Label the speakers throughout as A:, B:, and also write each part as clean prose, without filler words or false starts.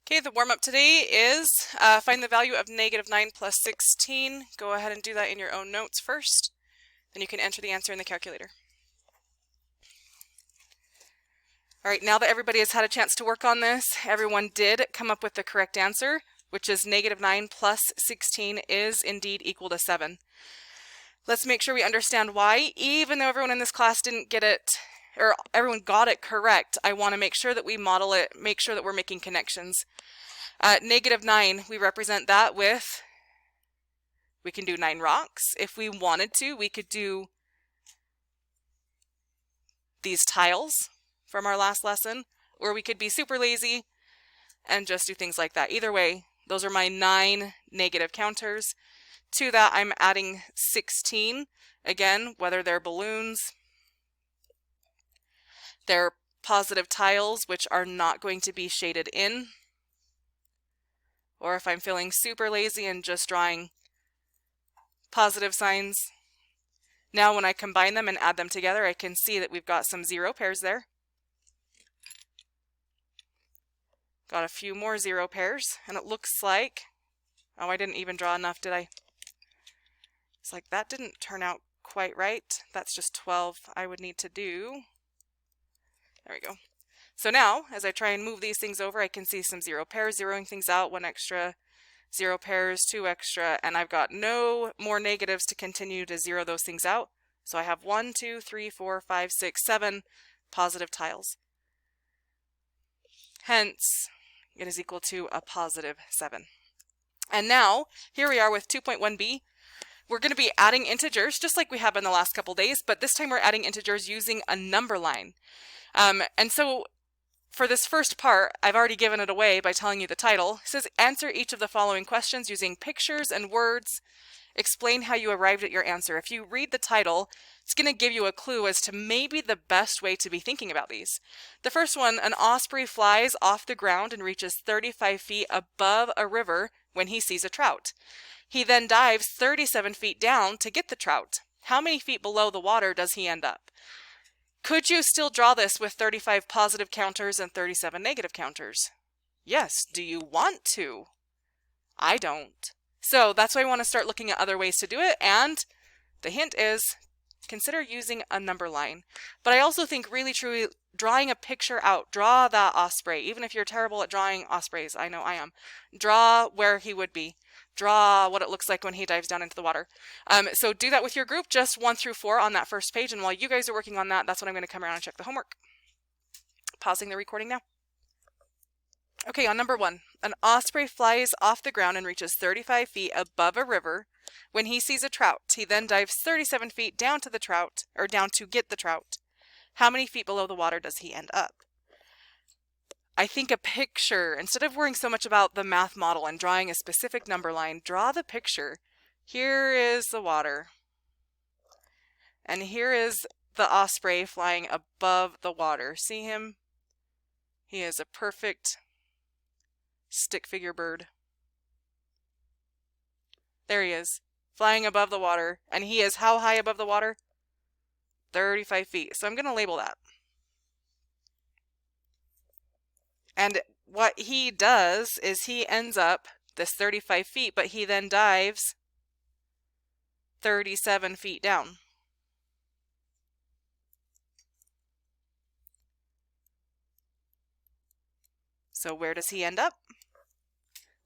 A: Okay, the warm-up today is find the value of -9 plus 16. Go ahead and do that in your own notes first. Then you can enter the answer in the calculator. All right, now that everybody has had a chance to work on this, everyone did come up with the correct answer, which is -9 plus 16 is indeed equal to 7. Let's make sure we understand why. Even though everyone in this class didn't get it, or everyone got it correct, I want to make sure that we model it, make sure that we're making connections. -9, we represent that with, we can do 9 rocks. If we wanted to, we could do these tiles from our last lesson, or we could be super lazy and just do things like that. Either way, those are my 9 negative counters. To that, I'm adding 16. Again, whether they're balloons, they're positive tiles, which are not going to be shaded in, or if I'm feeling super lazy and just drawing positive signs. Now when I combine them and add them together, I can see that we've got some 0 pairs there. Got a few more 0 pairs, and it looks like, oh, I didn't even draw enough, did I? It's like that didn't turn out quite right. That's just 12 I would need to do. There we go. So now, as I try and move these things over, I can see some 0 pairs, zeroing things out, 1 extra, 0 pairs, 2 extra, and I've got no more negatives to continue to zero those things out. So I have 1, 2, 3, 4, 5, 6, 7 positive tiles. Hence, it is equal to a positive 7. And now, here we are with 2.1b. We're going to be adding integers, just like we have in the last couple days, but this time we're adding integers using a number line. And so, for this first part, I've already given it away by telling you the title. It says, answer each of the following questions using pictures and words. Explain how you arrived at your answer. If you read the title, it's going to give you a clue as to maybe the best way to be thinking about these. The first one, an osprey flies off the ground and reaches 35 feet above a river when he sees a trout. He then dives 37 feet down to get the trout. How many feet below the water does he end up? Could you still draw this with 35 positive counters and 37 negative counters? Yes. Do you want to? I don't. So that's why I want to start looking at other ways to do it, and the hint is consider using a number line. But I also think really truly drawing a picture out, draw that osprey. Even if you're terrible at drawing ospreys, I know I am. Draw where he would be. Draw what it looks like when he dives down into the water. So do that with your group, just 1 through 4 on that first page, and while you guys are working on that, that's when I'm going to come around and check the homework. Pausing the recording now. Okay, on number 1, an osprey flies off the ground and reaches 35 feet above a river. When he sees a trout, he then dives 37 feet down to the trout, or down to get the trout. How many feet below the water does he end up? I think a picture, instead of worrying so much about the math model and drawing a specific number line, draw the picture. Here is the water. And here is the osprey flying above the water. See him? He is a perfect stick figure bird. There he is, flying above the water. And he is how high above the water? 35 feet. So I'm going to label that. And what he does is he ends up this 35 feet, but he then dives 37 feet down. So where does he end up?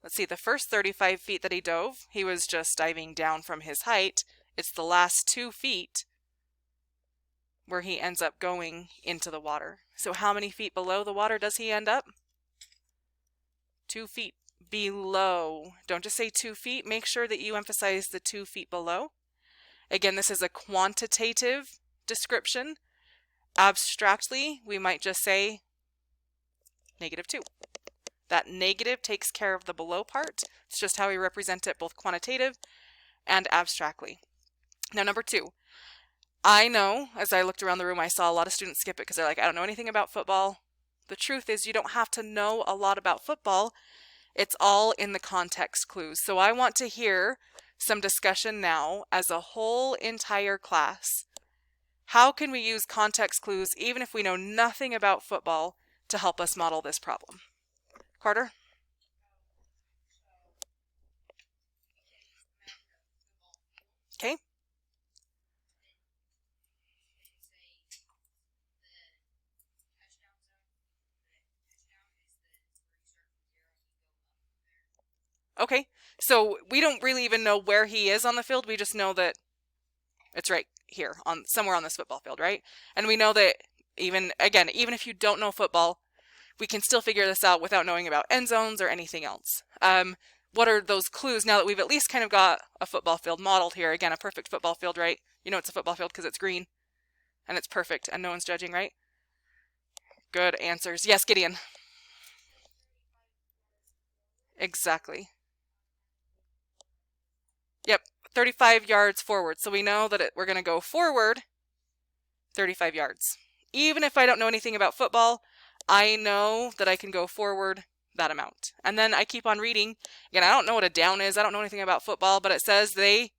A: Let's see, the first 35 feet that he dove, he was just diving down from his height. It's the last 2 feet where he ends up going into the water. So how many feet below the water does he end up? 2 feet below. Don't just say 2 feet. Make sure that you emphasize the 2 feet below. Again, this is a quantitative description. Abstractly, we might just say -2. That negative takes care of the below part. It's just how we represent it both quantitative and abstractly. Now, number 2. I know, as I looked around the room, I saw a lot of students skip it because they're like, I don't know anything about football. The truth is you don't have to know a lot about football. It's all in the context clues. So I want to hear some discussion now as a whole entire class. How can we use context clues even if we know nothing about football to help us model this problem? Carter? Okay. Okay, so we don't really even know where he is on the field. We just know that it's right here, on somewhere on this football field, right? And we know that even if you don't know football, we can still figure this out without knowing about end zones or anything else. What are those clues now that we've at least kind of got a football field modeled here? Again, a perfect football field, right? You know it's a football field because it's green and it's perfect and no one's judging, right? Good answers. Yes, Gideon. Exactly. Yep, 35 yards forward. So we know that we're going to go forward 35 yards. Even if I don't know anything about football, I know that I can go forward that amount. And then I keep on reading. Again, I don't know what a down is. I don't know anything about football, but it says they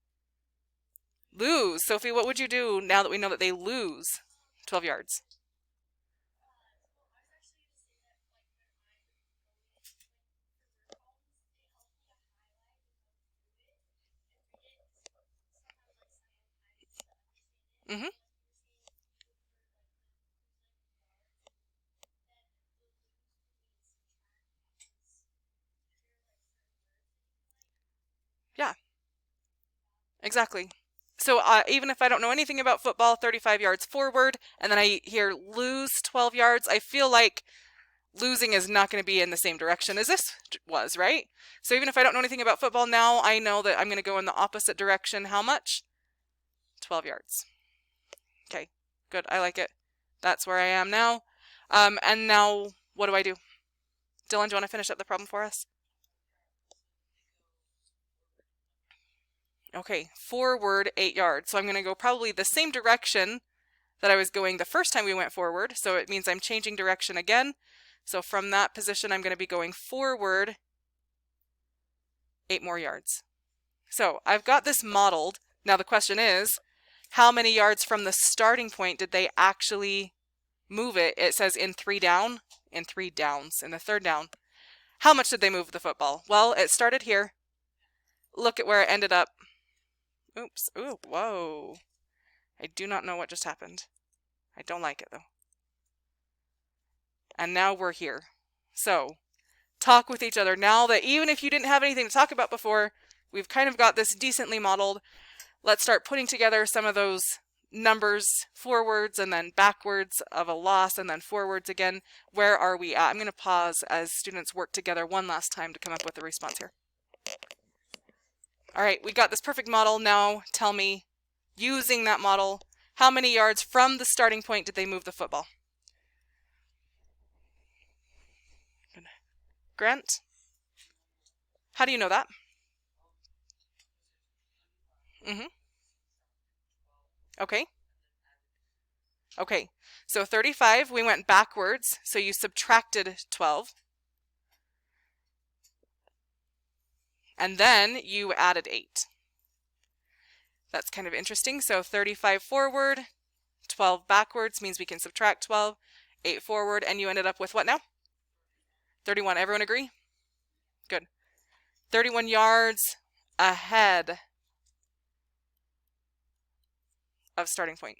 A: lose. Sophie, what would you do now that we know that they lose 12 yards? Mm-hmm. Yeah, exactly. So even if I don't know anything about football, 35 yards forward, and then I hear lose 12 yards, I feel like losing is not going to be in the same direction as this was, right? So even if I don't know anything about football now, I know that I'm going to go in the opposite direction. How much? 12 yards. Okay, good. I like it. That's where I am now. And now what do I do? Dylan, do you want to finish up the problem for us? Okay, forward 8 yards. So I'm going to go probably the same direction that I was going the first time we went forward. So it means I'm changing direction again. So from that position, I'm going to be going forward 8 more yards. So I've got this modeled. Now the question is, how many yards from the starting point did they actually move it? It says in 3 down, in 3 downs, in the third down. How much did they move the football? Well, it started here. Look at where it ended up. Oops. Ooh, whoa. I do not know what just happened. I don't like it though. And now we're here. So, talk with each other. Now that even if you didn't have anything to talk about before, we've kind of got this decently modeled. Let's start putting together some of those numbers forwards and then backwards of a loss and then forwards again. Where are we at? I'm going to pause as students work together one last time to come up with a response here. All right, we got this perfect model. Now tell me, using that model, how many yards from the starting point did they move the football? Grant? How do you know that? Mm-hmm. Okay. Okay. So 35, we went backwards, so you subtracted 12. And then you added 8. That's kind of interesting. So 35 forward, 12 backwards means we can subtract 12, 8 forward, and you ended up with what now? 31. Everyone agree? Good. 31 yards ahead of starting point.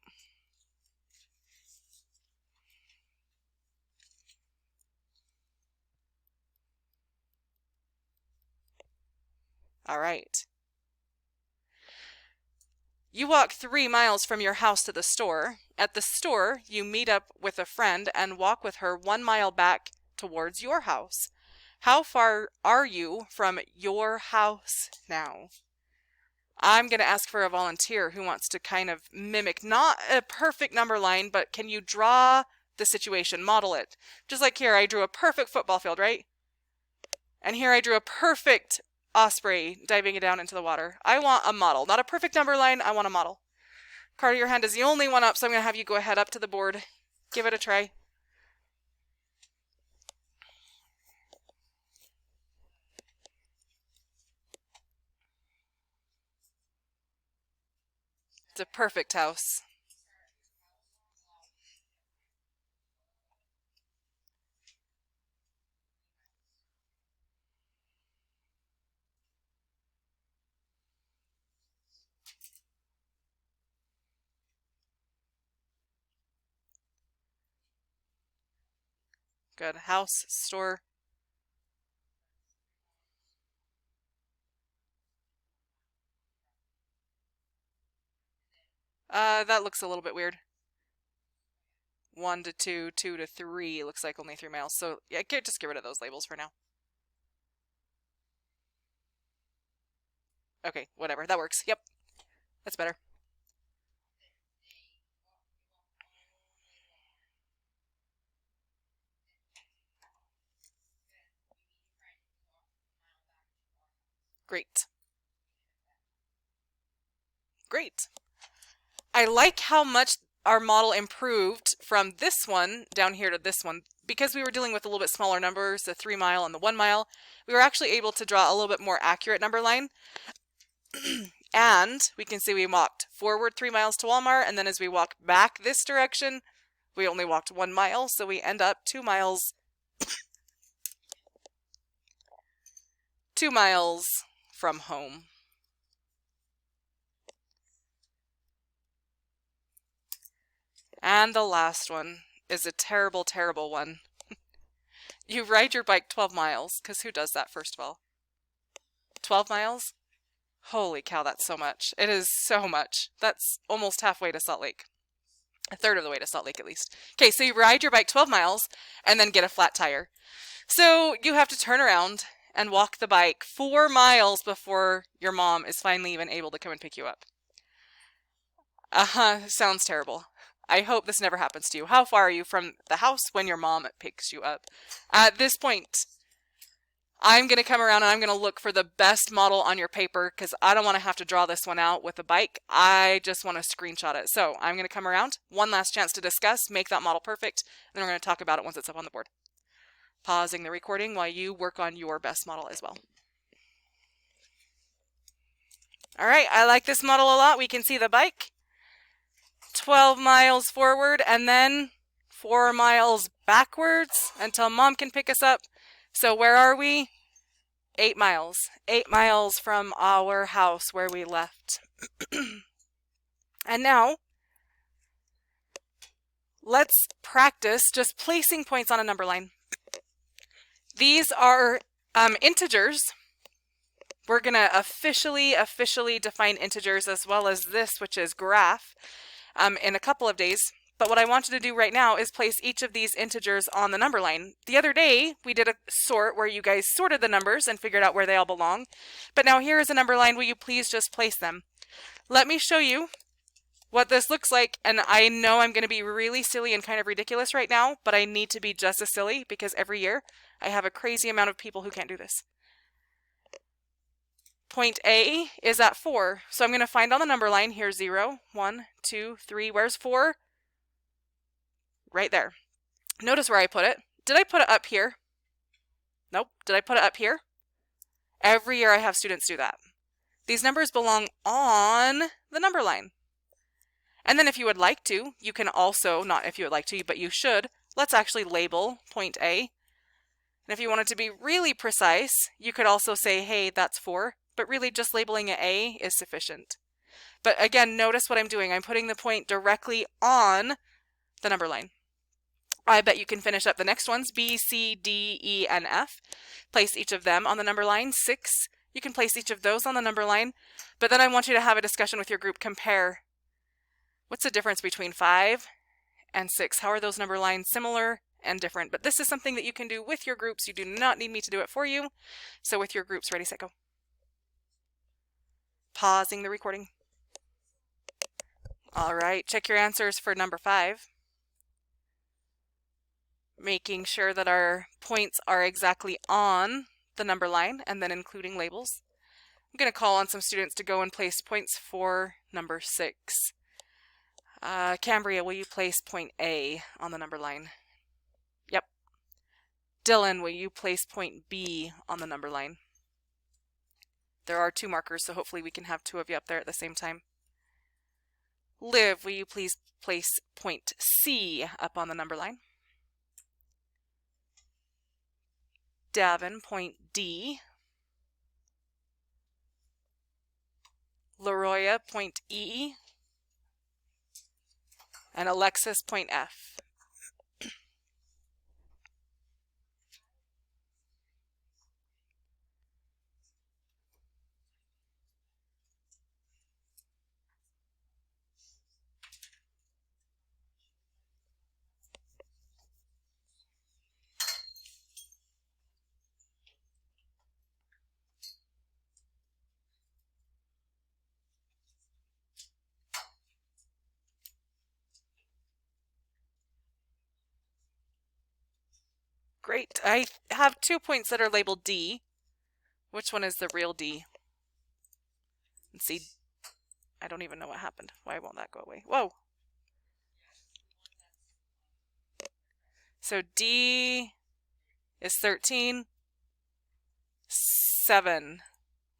A: All right. You walk 3 miles from your house to the store. At the store, you meet up with a friend and walk with her 1 mile back towards your house. How far are you from your house now? I'm going to ask for a volunteer who wants to kind of mimic, not a perfect number line, but can you draw the situation, model it? Just like here, I drew a perfect football field, right? And here I drew a perfect osprey diving down into the water. I want a model, not a perfect number line, I want a model. Carter, your hand is the only one up, so I'm going to have you go ahead up to the board. Give it a try. It's a perfect house. Good. House, store. That looks a little bit weird. 1 to 2, 2 to 3 looks like only 3 miles. So yeah, just get rid of those labels for now. Okay, whatever. That works. Yep. That's better. Great. Great. I like how much our model improved from this one down here to this one. Because we were dealing with a little bit smaller numbers, the 3 mile and the 1 mile, we were actually able to draw a little bit more accurate number line. And we can see we walked forward 3 miles to Walmart, and then as we walk back this direction, we only walked 1 mile, so we end up 2 miles 2 miles from home. And the last one is a terrible, terrible one. You ride your bike 12 miles, because who does that, first of all? 12 miles? Holy cow, that's so much. It is so much. That's almost halfway to Salt Lake. A third of the way to Salt Lake, at least. Okay, so you ride your bike 12 miles and then get a flat tire. So you have to turn around and walk the bike 4 miles before your mom is finally even able to come and pick you up. Sounds terrible. I hope this never happens to you. How far are you from the house when your mom picks you up? At this point, I'm going to come around and I'm going to look for the best model on your paper because I don't want to have to draw this one out with a bike. I just want to screenshot it. So I'm going to come around, one last chance to discuss, make that model perfect, and then we're going to talk about it once it's up on the board. Pausing the recording while you work on your best model as well. All right, I like this model a lot. We can see the bike. 12 miles forward and then 4 miles backwards until mom can pick us up. So where are we? 8 miles. 8 miles from our house where we left. And now, let's practice just placing points on a number line. These are integers. We're going to officially define integers as well as this, which is graph, in a couple of days. But what I want you to do right now is place each of these integers on the number line. The other day, we did a sort where you guys sorted the numbers and figured out where they all belong. But now here is a number line. Will you please just place them? Let me show you what this looks like. And I know I'm going to be really silly and kind of ridiculous right now, but I need to be just as silly because every year I have a crazy amount of people who can't do this. Point A is at 4. So I'm going to find on the number line here 0, 1, 2, 3. Where's 4? Right there. Notice where I put it. Did I put it up here? Nope. Did I put it up here? Every year I have students do that. These numbers belong on the number line. And then if you would like to, you can also, not if you would like to, but you should, let's actually label point A. And if you wanted to be really precise, you could also say, hey, that's 4. But really just labeling it A is sufficient. But again, notice what I'm doing. I'm putting the point directly on the number line. I bet you can finish up the next ones, B, C, D, E, and F. Place each of them on the number line. 6, you can place each of those on the number line. But then I want you to have a discussion with your group. Compare. What's the difference between 5 and 6? How are those number lines similar and different? But this is something that you can do with your groups. You do not need me to do it for you. So with your groups, ready, set, go. Pausing the recording. All right, check your answers for number 5. Making sure that our points are exactly on the number line and then including labels. I'm going to call on some students to go and place points for number 6. Cambria, will you place point A on the number line? Yep. Dylan, will you place point B on the number line? There are 2 markers, so hopefully we can have 2 of you up there at the same time. Liv, will you please place point C up on the number line? Davin, point D. Leroya, point E. And Alexis, point F. Great. I have 2 points that are labeled D. Which one is the real D? Let's see. I don't even know what happened. Why won't that go away? Whoa. So D is 13. 7.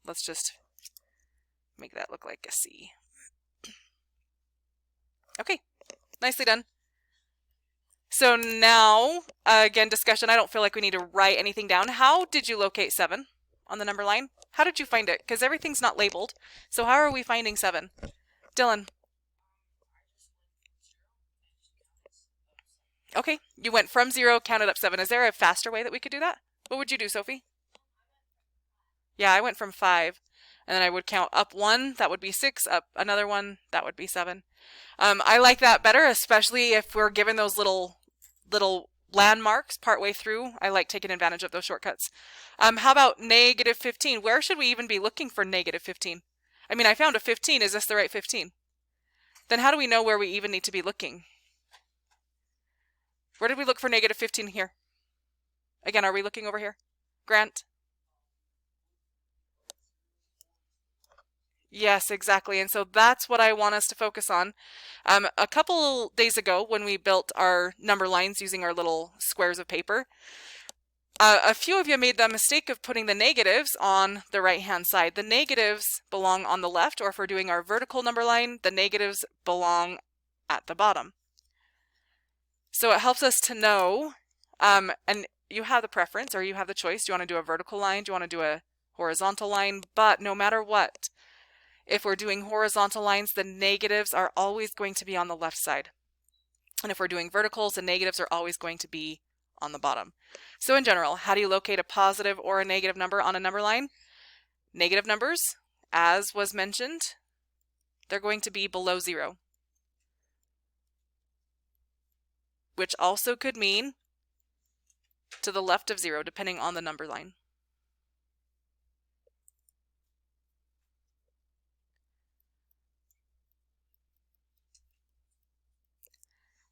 A: Let's just make that look like a C. Okay. Nicely done. So now, again, discussion. I don't feel like we need to write anything down. How did you locate 7 on the number line? How did you find it? Because everything's not labeled. So how are we finding 7? Dylan. Okay, you went from 0, counted up 7. Is there a faster way that we could do that? What would you do, Sophie? Yeah, I went from 5. And then I would count up 1, that would be 6, up another 1, that would be 7. I like that better, especially if we're given those little landmarks partway through. I like taking advantage of those shortcuts. How about negative 15? Where should we even be looking for negative 15? I mean, I found a 15. Is this the right 15? Then how do we know where we even need to be looking? Where did we look for negative 15 here? Again, are we looking over here? Grant? Yes, exactly. And so that's what I want us to focus on. A couple days ago when we built our number lines using our little squares of paper, a few of you made the mistake of putting the negatives on the right-hand side. The negatives belong on the left, or if we're doing our vertical number line, the negatives belong at the bottom. So it helps us to know, and you have the preference or you have the choice. Do you want to do a vertical line? Do you want to do a horizontal line? But no matter what, if we're doing horizontal lines, the negatives are always going to be on the left side. And if we're doing verticals, the negatives are always going to be on the bottom. So in general, how do you locate a positive or a negative number on a number line? Negative numbers, as was mentioned, they're going to be below 0. Which also could mean to the left of 0, depending on the number line.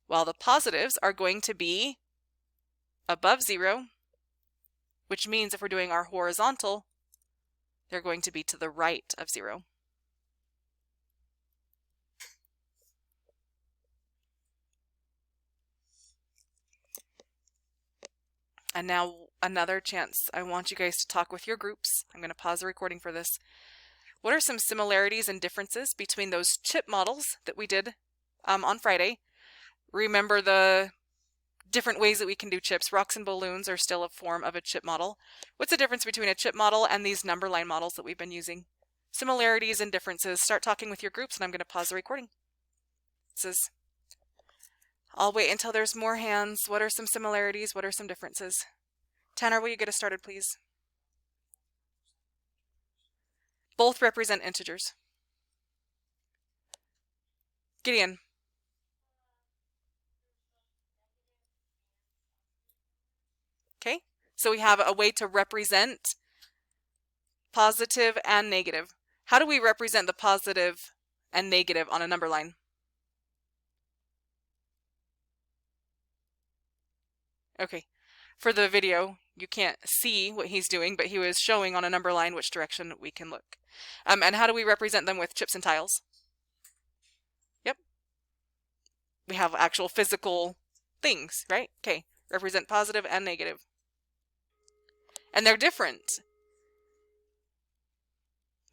A: While the positives are going to be above 0, which means if we're doing our horizontal, they're going to be to the right of 0. And now another chance. I want you guys to talk with your groups. I'm going to pause the recording for this. What are some similarities and differences between those chip models that we did on Friday? Remember the different ways that we can do chips. Rocks and balloons are still a form of a chip model. What's the difference between a chip model and these number line models that we've been using? Similarities and differences. Start talking with your groups, and I'm going to pause the recording. I'll wait until there's more hands. What are some similarities? What are some differences? Tanner, will you get us started, please? Both represent integers. Gideon. Okay, so we have a way to represent positive and negative. How do we represent the positive and negative on a number line? Okay, for the video, you can't see what he's doing, but he was showing on a number line which direction we can look. And how do we represent them with chips and tiles? Yep. We have actual physical things, right? Okay, represent positive and negative. And they're different.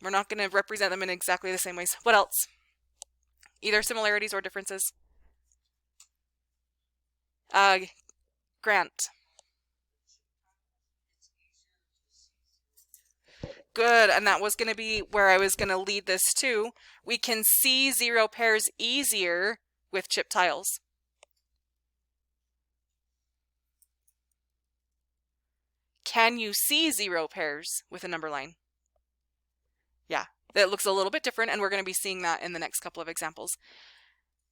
A: We're not going to represent them in exactly the same ways. What else? Either similarities or differences? Grant. Good, and that was going to be where I was going to lead this to. We can see 0 pairs easier with chip tiles. Can you see 0 pairs with a number line? Yeah, that looks a little bit different, and we're going to be seeing that in the next couple of examples.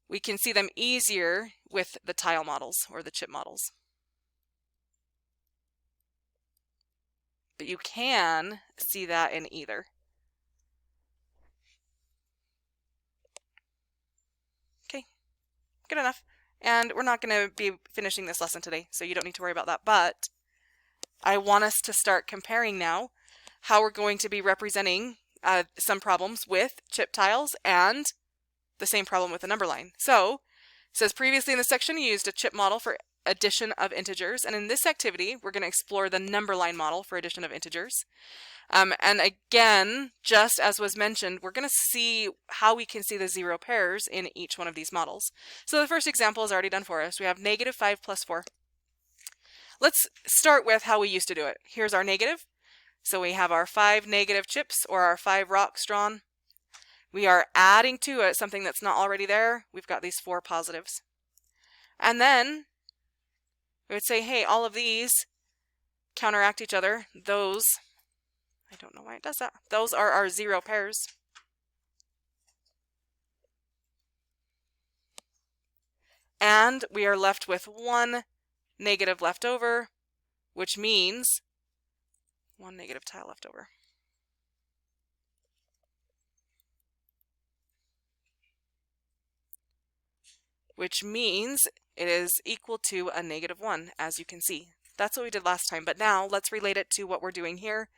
A: We can see them easier with the tile models or the chip models. But you can see that in either. Okay, good enough. And we're not going to be finishing this lesson today, so you don't need to worry about that. But I want us to start comparing now how we're going to be representing some problems with chip tiles and the same problem with the number line. So, it says previously in the section you used a chip model for addition of integers, and in this activity we're going to explore the number line model for addition of integers. And again, just as was mentioned, we're going to see how we can see the zero pairs in each one of these models. So the first example is already done for us. We have -5 plus 4. Let's start with how we used to do it. Here's our negative. So we have our 5 negative chips, or our 5 rocks drawn. We are adding to it something that's not already there. We've got these 4 positives. And then we would say, hey, all of these counteract each other. Those, I don't know why it does that. Those are our zero pairs. And we are left with 1 negative left over, which means 1 negative tile left over. Which means it is equal to a -1, as you can see. That's what we did last time, but now let's relate it to what we're doing here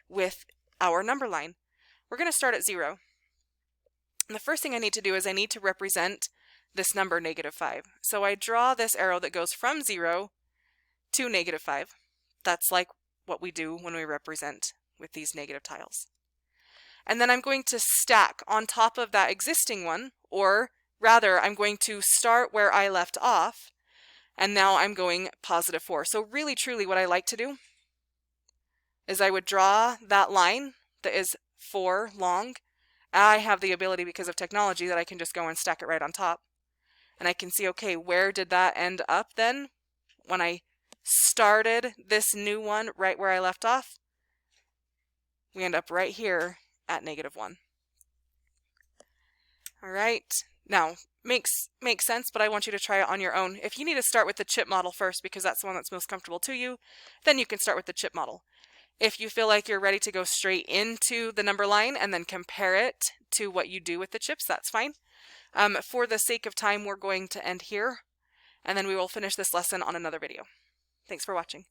A: with our number line. We're going to start at 0. And the first thing I need to do is I need to represent this number -5. So I draw this arrow that goes from 0 to -5. That's like what we do when we represent with these negative tiles. And then I'm going to stack on top of that existing one, or rather, I'm going to start where I left off, and now I'm going +4. So really, truly, what I like to do is I would draw that line that is 4 long. I have the ability, because of technology, that I can just go and stack it right on top. And I can see, okay, where did that end up then? When I started this new one right where I left off, we end up right here at -1. All right. Now, makes sense, but I want you to try it on your own. If you need to start with the chip model first because that's the one that's most comfortable to you, then you can start with the chip model. If you feel like you're ready to go straight into the number line and then compare it to what you do with the chips, that's fine. For the sake of time, we're going to end here, and then we will finish this lesson on another video. Thanks for watching.